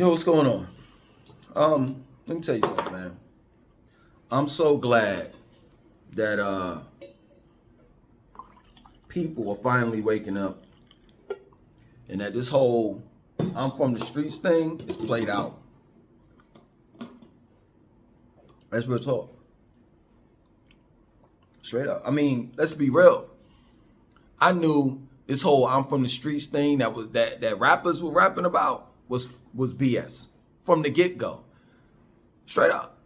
Yo, what's going on? Let me tell you something, man. I'm so glad that people are finally waking up and that this whole I'm from the streets thing is played out. That's real talk. Straight up. I mean, let's be real. I knew this whole I'm from the streets thing that rappers were rapping about was BS from the get-go. Straight up.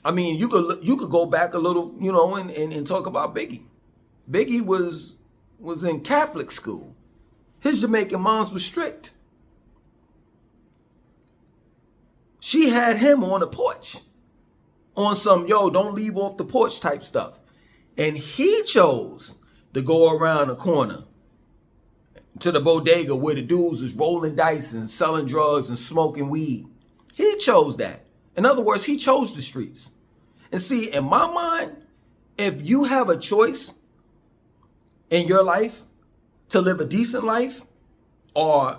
I mean, you could go back a little, and talk about Biggie. Biggie was in Catholic school. His Jamaican moms was strict. She had him on the porch on some, don't leave off the porch type stuff. And he chose to go around the corner to the bodega where the dudes was rolling dice and selling drugs and smoking weed. He chose that. In other words, he chose the streets. And see, in my mind, if you have a choice in your life to live a decent life or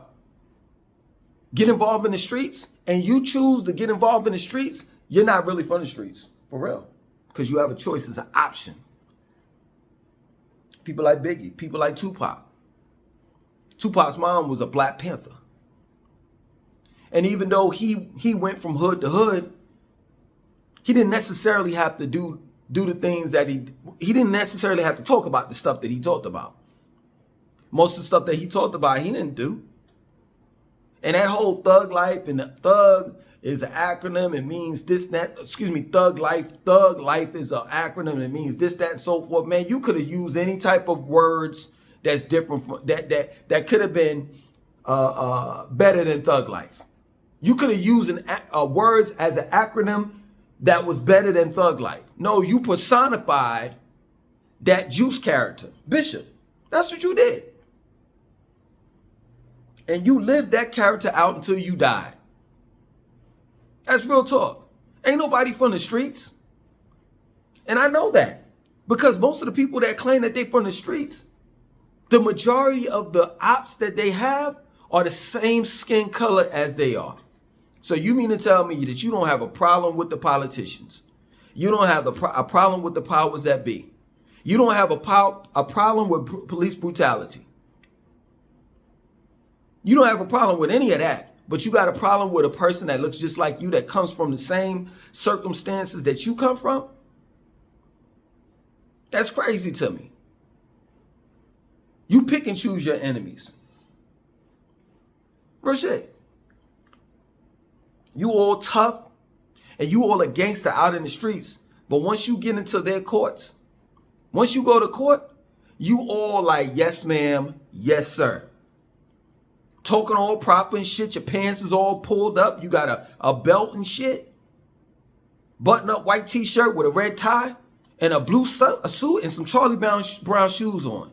get involved in the streets, and you choose to get involved in the streets, you're not really from the streets, for real. Because you have a choice, it's an option. People like Biggie, people like Tupac. Tupac's mom was a Black Panther. And even though he went from hood to hood, he didn't necessarily have to do the things that he didn't necessarily have to talk about the stuff that he talked about. Most of the stuff that he talked about, he didn't do. And that whole thug life, and the thug is an acronym. It means this, that, thug life. Thug life is an acronym. It means this, that, and so forth. Man, you could have used any type of words that's different from that could have been better than thug life. You could have used words as an acronym that was better than thug life. No, you personified that Juice character, Bishop. That's what you did. And you lived that character out until you died. That's real talk. Ain't nobody from the streets. And I know that. Because most of the people that claim that they from the streets, the majority of the ops that they have are the same skin color as they are. So you mean to tell me that you don't have a problem with the politicians? You don't have a problem with the powers that be? You don't have a problem with police brutality? You don't have a problem with any of that, but you got a problem with a person that looks just like you, that comes from the same circumstances that you come from? That's crazy to me. You pick and choose your enemies. Real shit. You all tough and you all a gangster out in the streets. But once you get into their courts, once you go to court, you all like, yes, ma'am, yes, sir. Talking all proper and shit. Your pants is all pulled up. You got a belt and shit. Button up white t-shirt with a red tie and a blue suit and some Charlie Brown shoes on.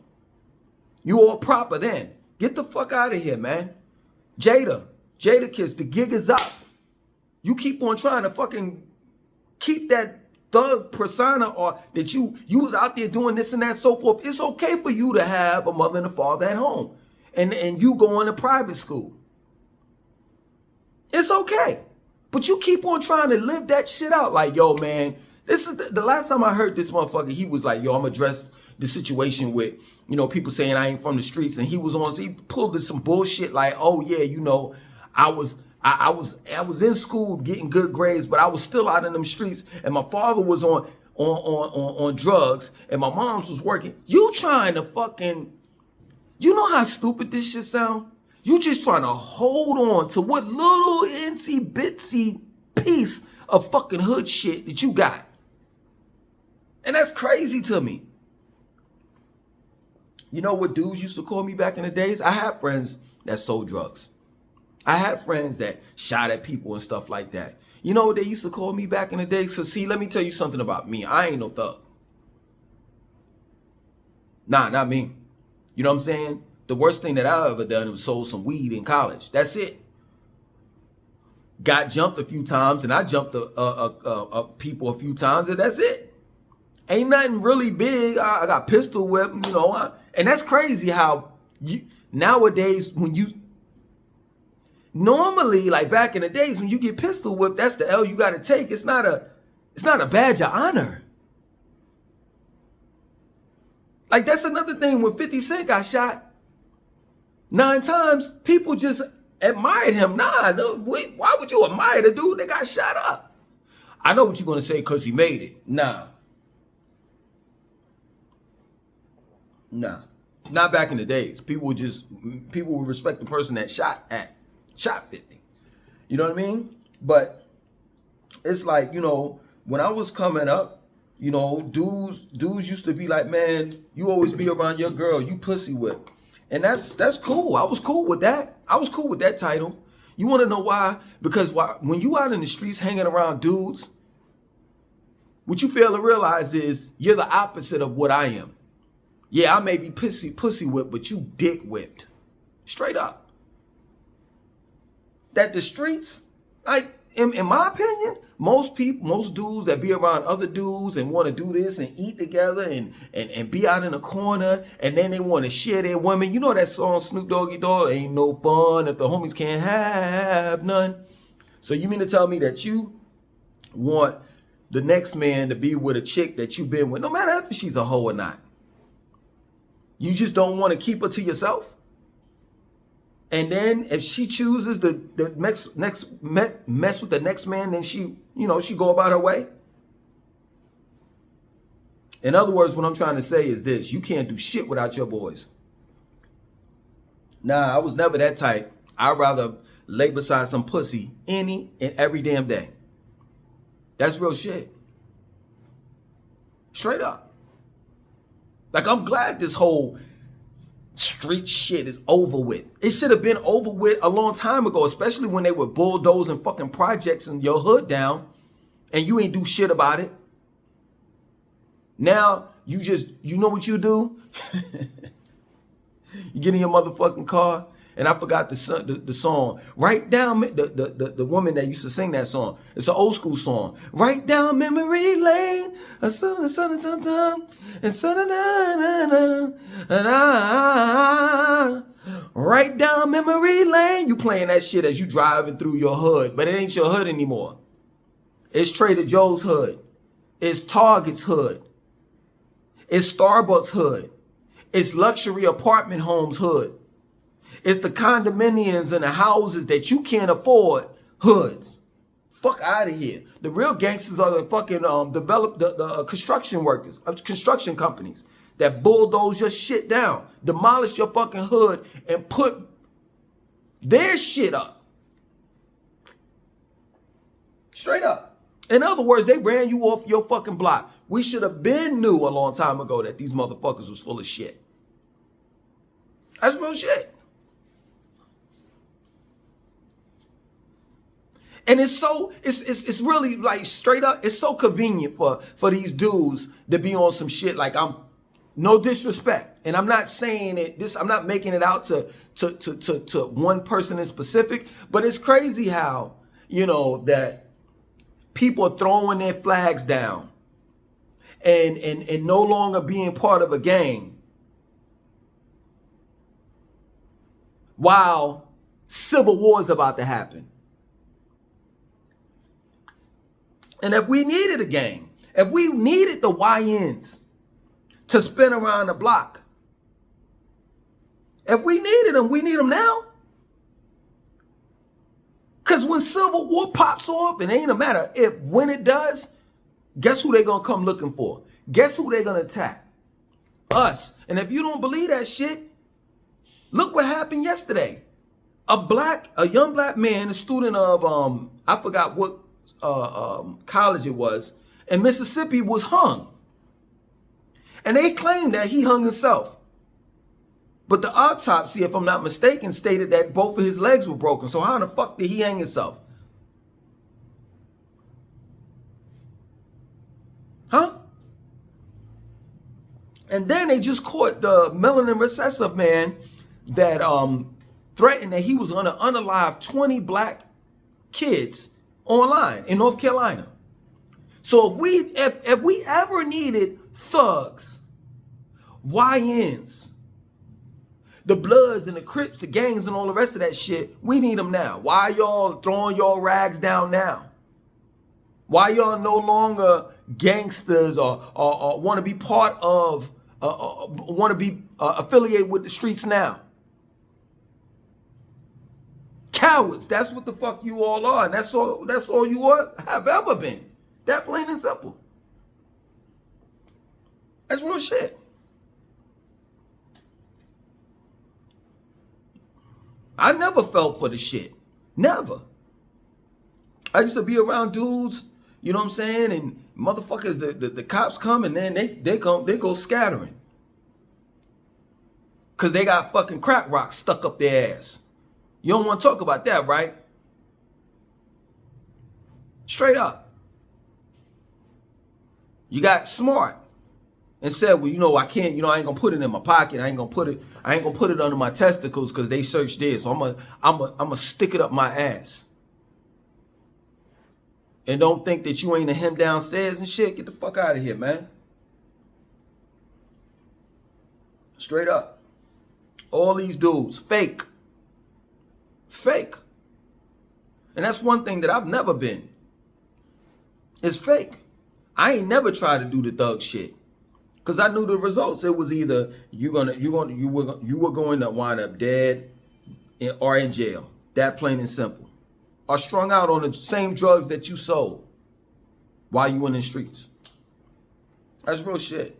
You all proper then. Get the fuck out of here, man. Jada Kiss, the gig is up. You keep on trying to fucking keep that thug persona, or that you was out there doing this and that and so forth. It's okay for you to have a mother and a father at home. And you going to private school. It's okay. But you keep on trying to live that shit out. Like, yo, man, this is the last time I heard this motherfucker, he was like, yo, I'm address the situation with, people saying I ain't from the streets. And he pulled some bullshit like, oh yeah, I was in school getting good grades, but I was still out in them streets, and my father was on drugs, and my mom's was working. You trying to fucking, you know how stupid this shit sound? You just trying to hold on to what little itsy bitsy piece of fucking hood shit that you got. And that's crazy to me. You know what dudes used to call me back in the days? I had friends that sold drugs. I had friends that shot at people and stuff like that. You know what they used to call me back in the day? So see, let me tell you something about me. I ain't no thug. Nah, not me. You know what I'm saying? The worst thing that I ever done was sold some weed in college. That's it. Got jumped a few times, and I jumped people a few times, and that's it. Ain't nothing really big. I got pistol whipped, and that's crazy how nowadays when you Normally, like back in the days when you get pistol whipped, that's the L you got to take. It's not a badge of honor. Like that's another thing when 50 Cent got shot 9 times, people just admired him. Nah, no, wait, why would you admire the dude that got shot up? I know what you're gonna say because he made it. Nah. Not back in the days. People would respect the person that shot 50. You know what I mean? But it's like, when I was coming up, dudes used to be like, man, you always be around your girl, you pussy whip. And that's cool. I was cool with that. I was cool with that title. You want to know why? Because when you out in the streets hanging around dudes, what you fail to realize is you're the opposite of what I am. Yeah, I may be pussy whipped, but you dick whipped. Straight up. That the streets, like, in my opinion, most dudes that be around other dudes and want to do this and eat together and be out in a corner and then they want to share their women. You know that song Snoop Doggy Dogg, ain't no fun if the homies can't have none. So you mean to tell me that you want the next man to be with a chick that you've been with, no matter if she's a hoe or not? You just don't want to keep her to yourself? And then if she chooses to mess with the next man, then she go about her way. In other words, what I'm trying to say is this: you can't do shit without your boys. Nah, I was never that type. I'd rather lay beside some pussy any and every damn day. That's real shit. Straight up. Like, I'm glad this whole street shit is over with. It should have been over with a long time ago, especially when they were bulldozing fucking projects in your hood down and you ain't do shit about it. Now, you know what you do? You get in your motherfucking car, and I forgot the song. Right down, the woman that used to sing that song. It's an old school song. Right down memory lane, and right down memory lane. You playing that shit as you driving through your hood, but it ain't your hood anymore. It's Trader Joe's hood. It's Target's hood. It's Starbucks hood. It's luxury apartment homes hood. It's the condominiums and the houses that you can't afford hoods. Fuck out of here. The real gangsters are the fucking the construction workers, construction companies that bulldoze your shit down, demolish your fucking hood, and put their shit up. Straight up. In other words, they ran you off your fucking block. We should have been knew a long time ago that these motherfuckers was full of shit. That's real shit. And it's really like straight up, it's so convenient for these dudes to be on some shit like, I'm no disrespect. And I'm not saying it, I'm not making it out to one person in specific, but it's crazy how, that people are throwing their flags down and no longer being part of a gang while civil war is about to happen. And if we needed a gang, if we needed the YNs to spin around the block, if we needed them, we need them now. Because when civil war pops off, it ain't a matter if, when it does, guess who they gonna come looking for? Guess who they gonna attack? Us. And if you don't believe that shit, look what happened yesterday. A young black man, a student of, I forgot what college it was, in Mississippi, was hung. And they claimed that he hung himself. But the autopsy, if I'm not mistaken, stated that both of his legs were broken. So how the fuck did he hang himself? Huh? And then they just caught the melanin recessive man that threatened that he was going to unalive 20 black kids online in North Carolina. So if we ever needed thugs, YNs, The Bloods and the Crips, the gangs and all the rest of that shit, we need them now. Why y'all throwing y'all rags down now? Why y'all no longer gangsters or want to be part of, want to be affiliated with the streets now? Cowards, that's what the fuck you all are. And that's all you are, have ever been. That plain and simple. That's real shit. I never felt for the shit. Never. I used to be around dudes, you know what I'm saying? And motherfuckers, the cops come and then they go scattering. Cause they got fucking crack rocks stuck up their ass. You don't want to talk about that, right? Straight up. You got smart and said, well, you know, I can't, you know, I ain't gonna put it in my pocket. I ain't gonna put it under my testicles because they searched this. So I'm gonna stick it up my ass. And don't think that you ain't a him downstairs and shit. Get the fuck out of here, man. Straight up. All these dudes, fake. Fake. And that's one thing that I've never been. It's fake. I ain't never tried to do the thug shit. Cause I knew the results. It was either you were going to wind up dead or in jail. That plain and simple. Or strung out on the same drugs that you sold while you were in the streets. That's real shit.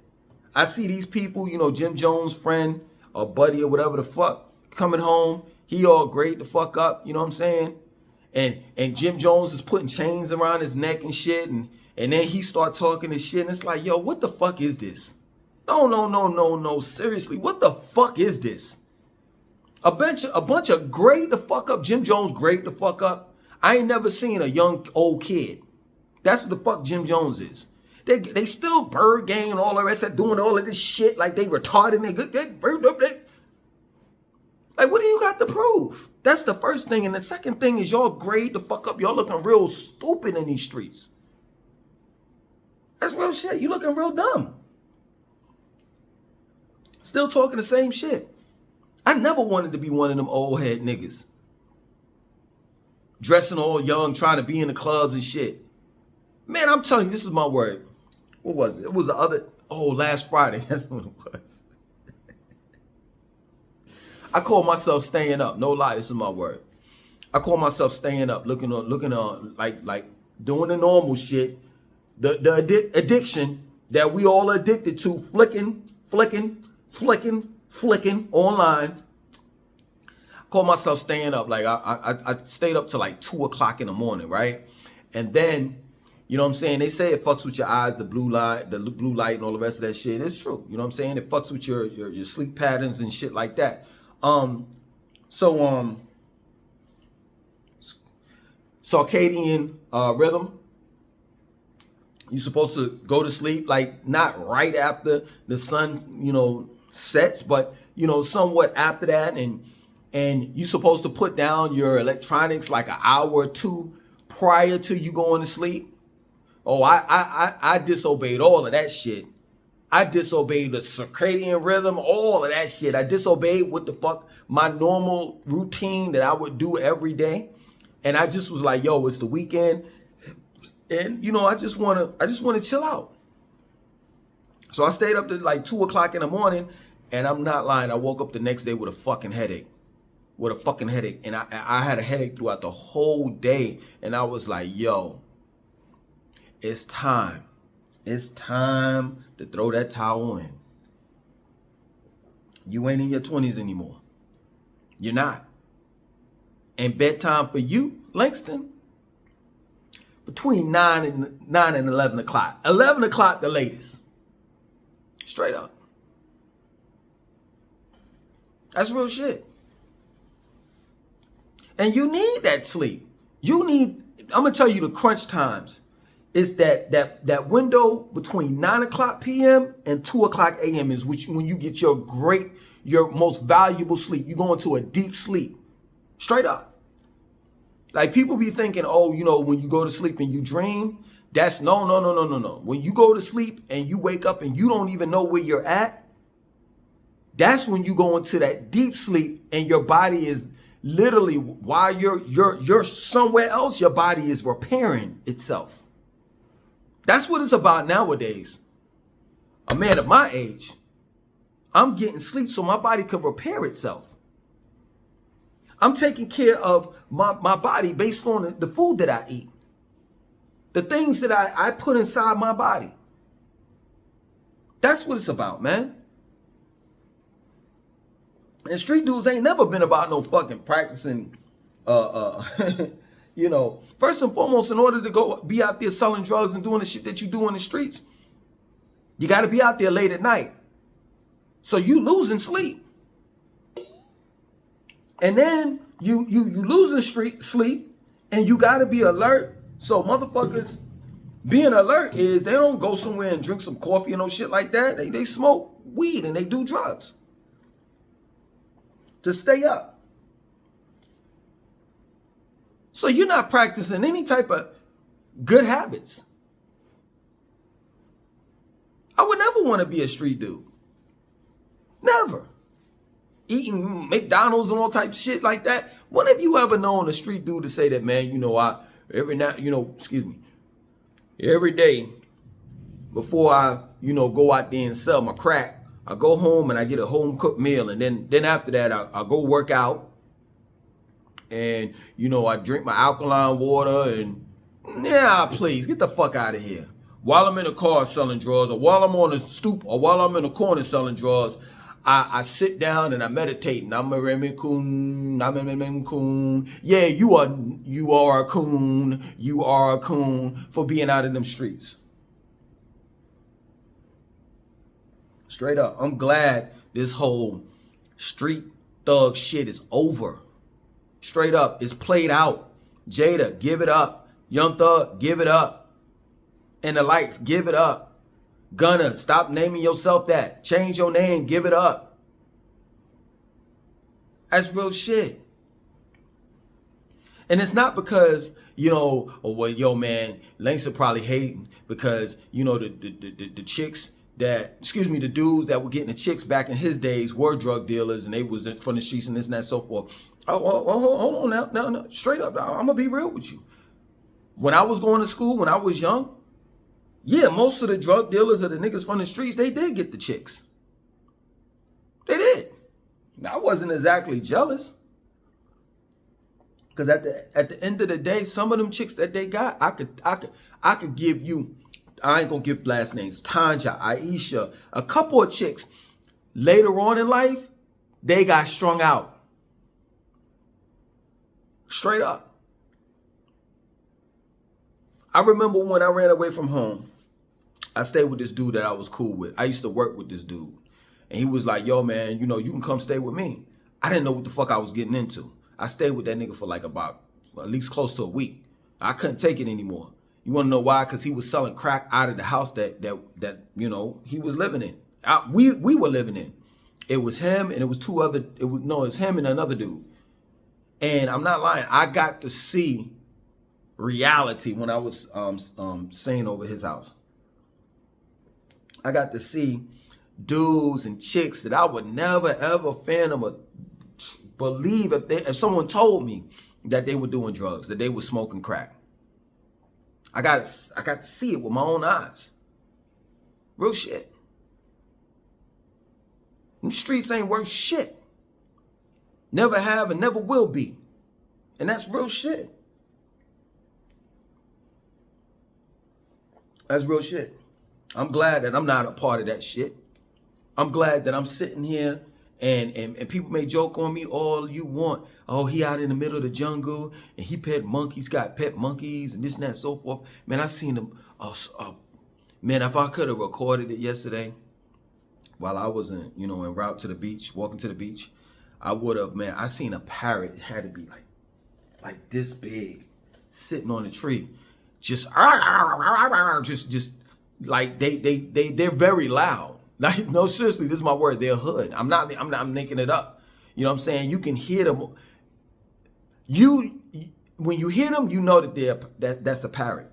I see these people, you know, Jim Jones' friend or buddy or whatever the fuck, coming home. He all great the fuck up, you know what I'm saying? And Jim Jones is putting chains around his neck and shit, and then he start talking this shit, and it's like, yo, what the fuck is this? No, seriously, what the fuck is this? A bunch of grade the fuck up, Jim Jones grade the fuck up. I ain't never seen a young old kid. That's what the fuck Jim Jones is. They still bird gang and all the rest of doing all of this shit like they retarded. Like, what do you got to prove? That's the first thing. And the second thing is y'all grade the fuck up. Y'all looking real stupid in these streets. That's real shit. You looking real dumb. Still talking the same shit. I never wanted to be one of them old head niggas. Dressing all young, trying to be in the clubs and shit. Man, I'm telling you, this is my word. What was it? It was last Friday. That's what it was. I call myself staying up. No lie, this is my word. I call myself staying up, looking on, like doing the normal shit. The addiction that we all addicted to, flicking online. I call myself staying up. Like I stayed up till like 2 o'clock in the morning, right? And then, you know what I'm saying? They say it fucks with your eyes, the blue light and all the rest of that shit. It's true. You know what I'm saying? It fucks with your sleep patterns and shit like that. Circadian rhythm. You're supposed to go to sleep like not right after the sun, you know, sets, but you know, somewhat after that, and you're supposed to put down your electronics like an hour or two prior to you going to sleep. Oh, I disobeyed all of that shit. I disobeyed the circadian rhythm, all of that shit. I disobeyed what the fuck my normal routine that I would do every day. And I just was like, yo, it's the weekend. And you know, I just wanna chill out. So I stayed up to like 2 o'clock in the morning, and I'm not lying. I woke up the next day with a fucking headache. And I had a headache throughout the whole day. And I was like, yo, it's time. It's time to throw that towel in. You ain't in your 20s anymore. You're not. And bedtime for you, Langston, between 9 and 11 o'clock. 11 o'clock the latest. Straight up. That's real shit. And you need that sleep. I'm going to tell you the crunch times. It's that window between 9 o'clock p.m. and 2 o'clock a.m. is when you get your most valuable sleep. You go into a deep sleep. Straight up. Like people be thinking, oh, you know, when you go to sleep and you dream, that's no. When you go to sleep and you wake up and you don't even know where you're at, That's when you go into that deep sleep and your body is literally, while you're somewhere else, your body is repairing itself. That's what it's about nowadays. A man of my age, I'm getting sleep so my body can repair itself. I'm taking care of my body based on the food that I eat. The things that I put inside my body. That's what it's about, man. And street dudes ain't never been about no fucking practicing, you know. First and foremost, in order to go be out there selling drugs and doing the shit that you do in the streets, you got to be out there late at night. So you losing sleep. And then you losing sleep, and you got to be alert. So motherfuckers being alert is they don't go somewhere and drink some coffee and no shit like that. They smoke weed and they do drugs to stay up. So you're not practicing any type of good habits. I would never want to be a street dude. Never. Eating McDonald's and all type of shit like that. When have you ever known a street dude to say that, man, you know, every day before I, go out there and sell my crack, I go home and I get a home cooked meal, and then after that I go work out, and I drink my alkaline water, and please get the fuck out of here. While I'm in the car selling drugs, or while I'm on the stoop, or while I'm in the corner selling drugs, I sit down and I meditate, and I'm a coon. Yeah, you are a coon. You are a coon for being out in them streets. Straight up, I'm glad this whole street thug shit is over. Straight up, it's played out. Jada, give it up. Young Thug, give it up. And the likes, give it up. Gunna, stop naming yourself that. Change your name, give it up. That's real shit. And it's not because, man, Lance are probably hating because, the chicks that, the dudes that were getting the chicks back in his days were drug dealers, and they was from the streets and this and that, so forth. Hold on now. No, straight up, I'm gonna be real with you. When I was going to school, when I was young, yeah, most of the drug dealers or the niggas from the streets, they did get the chicks. They did. I wasn't exactly jealous. Because at the end of the day, some of them chicks that they got, I could give you, I ain't gonna give last names, Tanja, Aisha, a couple of chicks later on in life, they got strung out. Straight up. I remember when I ran away from home, I stayed with this dude that I was cool with. I used to work with this dude. And he was like, yo, man, you can come stay with me. I didn't know what the fuck I was getting into. I stayed with that nigga for like about at least close to a week. I couldn't take it anymore. You want to know why? Because he was selling crack out of the house that he was living in. We were living in. It was him and it was it's him and another dude. And I'm not lying. I got to see reality when I was staying over his house. I got to see dudes and chicks that I would never ever fathom or believe if someone told me that they were doing drugs, that they were smoking crack. I got to see it with my own eyes. Real shit. Them streets ain't worth shit. Never have and never will be. And that's real shit. That's real shit. I'm glad that I'm not a part of that shit. I'm glad that I'm sitting here and people may joke on me all you want. Oh, he out in the middle of the jungle and he got pet monkeys and this and that and so forth. Man, I seen him. Man, if I could have recorded it yesterday while I was en route to the beach, walking to the beach, I would have, man. I seen a parrot. It had to be like this big, sitting on a tree, just like they're very loud. Like, no, seriously, this is my word. They're hood. I'm making it up. You know what I'm saying? You can hear them. When you hear them, you know that that's a parrot.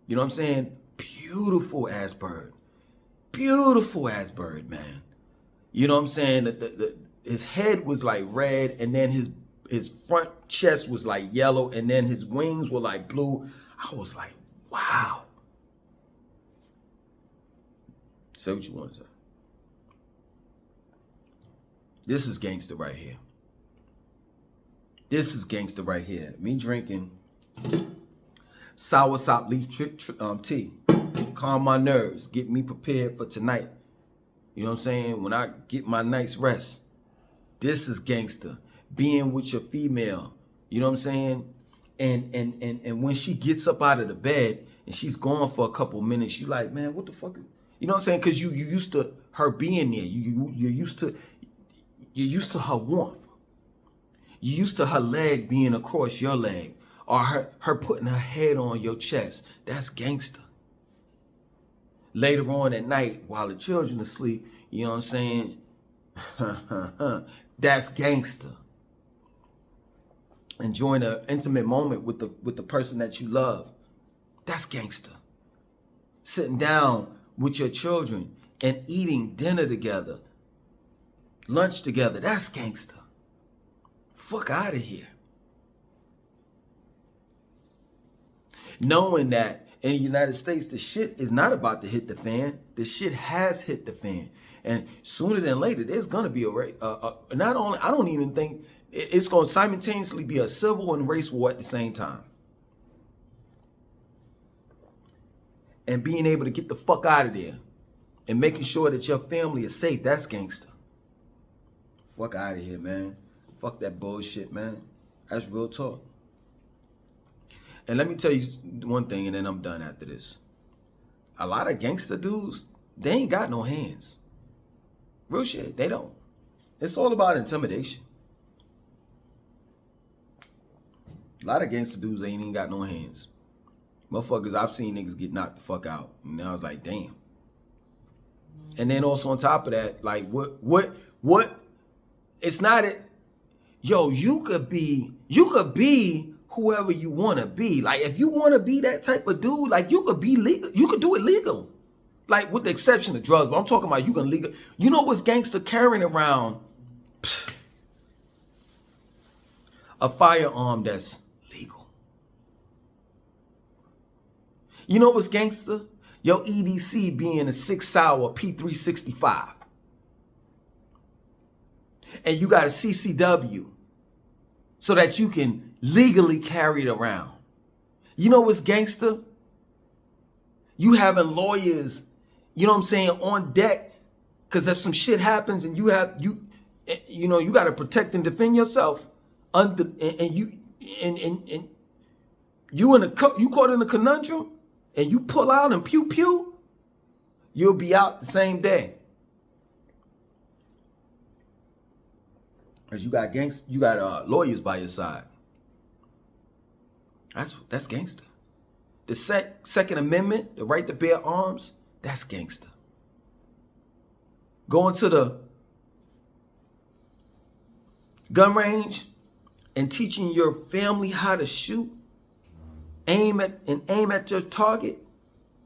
You know what I'm saying? Beautiful ass bird. Beautiful ass bird, man. You know what I'm saying? His head was like red, and then his front chest was like yellow, and then his wings were like blue. I was like, wow. Say what you want to say. This is gangster right here. This is gangster right here. Me drinking sour sop leaf tea. Calm my nerves. Get me prepared for tonight. You know what I'm saying? When I get my night's rest. This is gangster. Being with your female. You know what I'm saying? And when she gets up out of the bed and she's gone for a couple minutes, you like, man, what the fuck? You know what I'm saying? Because you used to her being there. You're used to her warmth. You're used to her leg being across your leg, or her putting her head on your chest. That's gangster. Later on at night, while the children are asleep, you know what I'm saying? That's gangster. Enjoying an intimate moment with the person that you love. That's gangster. Sitting down with your children and eating dinner together, lunch together. That's gangster. Fuck out of here. Knowing that in the United States, the shit is not about to hit the fan. The shit has hit the fan. And sooner than later, there's going to be not only, I don't even think it's going to simultaneously be a civil and race war at the same time. And being able to get the fuck out of there and making sure that your family is safe, that's gangster. Fuck out of here, man. Fuck that bullshit, man. That's real talk. And let me tell you one thing, and then I'm done after this. A lot of gangster dudes, they ain't got no hands. Real shit, they don't. It's all about intimidation. A lot of gangster dudes ain't even got no hands. Motherfuckers, I've seen niggas get knocked the fuck out. And I was like, damn. And then also on top of that, like, what, it's not it. Yo, you could be whoever you want to be. Like, if you want to be that type of dude, like, you could be legal. You could do it legal. Like, with the exception of drugs. But I'm talking about you can legal. You know what's gangster carrying around? A firearm that's legal. You know what's gangster? Your EDC being a 6-hour P365. And you got a CCW so that you can legally carry it around. You know what's gangster? You having lawyers, you know what I'm saying, on deck, because if some shit happens and you got to protect and defend yourself, you caught in a conundrum and you pull out and pew pew, you'll be out the same day. Because you got lawyers by your side. That's gangster. The Second Amendment, the right to bear arms, that's gangster. Going to the gun range and teaching your family how to shoot, aim at your target,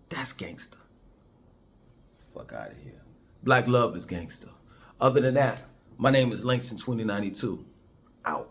that's gangster. Fuck out of here. Black love is gangster. Other than that, my name is Langston 2092. Out.